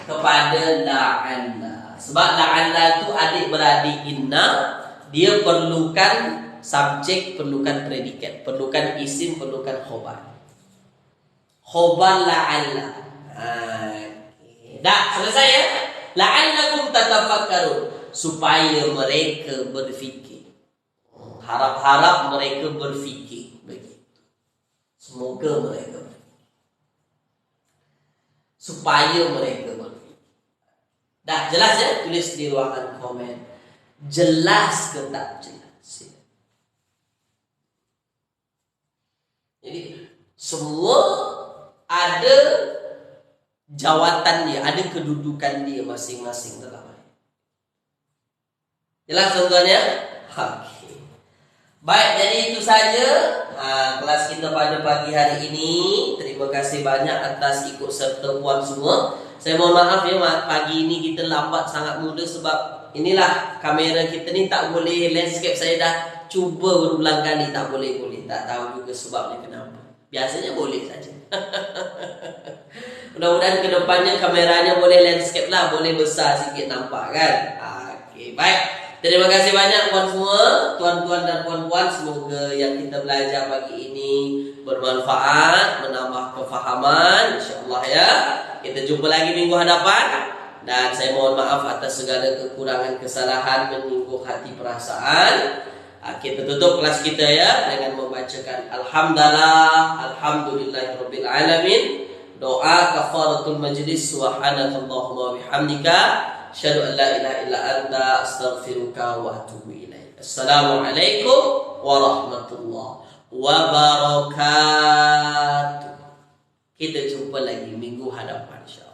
kepada la'alla. Sebab la'alla itu adik-beradik inna, dia perlukan subjek, perlukan predikat, perlukan isim, perlukan khobar. Khobar la'alla. Dah, selesai ya? La'allakum tatafakkarun, supaya mereka berfikir. Harap-harap mereka berfikir begitu. Semoga mereka berfikir. Supaya mereka berfikir. Dah, jelas ya? Tulis di ruangan komen. Jelas ke tak jelas? Jadi semua ada jawatan dia, ada kedudukan dia masing-masing dalam ayat. Jelas contohnya? Okey. Baik, jadi itu saja kelas kita pada pagi hari ini. Terima kasih banyak atas ikut serta puan semua. Saya mohon maaf ya, pagi ini kita lambat sangat muda sebab inilah kamera kita ni tak boleh landscape. Saya dah cuba berulang kali, tak boleh. Tak tahu juga sebabnya kenapa. Biasanya boleh saja. Mudah-mudahan kedepannya kameranya boleh landscape lah, boleh besar sikit nampak kan. Okey, baik. Terima kasih banyak puan semua. tuan-tuan dan puan-puan, semoga yang kita belajar pagi ini bermanfaat, menambah kefahaman, insya-Allah ya. Kita jumpa lagi minggu hadapan. Dan saya mohon maaf atas segala kekurangan, kesalahan, menyinggung hati perasaan. Kita tutup kelas kita ya dengan membacakan Alhamdulillahirabbil alamin. Doa kafaratul majlis, subhanakallahumma wa bihamdika asyhadu an la ilaha illa anta astaghfiruka wa atubu ilaik. Assalamualaikum warahmatullahi wabarakatuh. Kita jumpa lagi minggu hadapan, insya-Allah.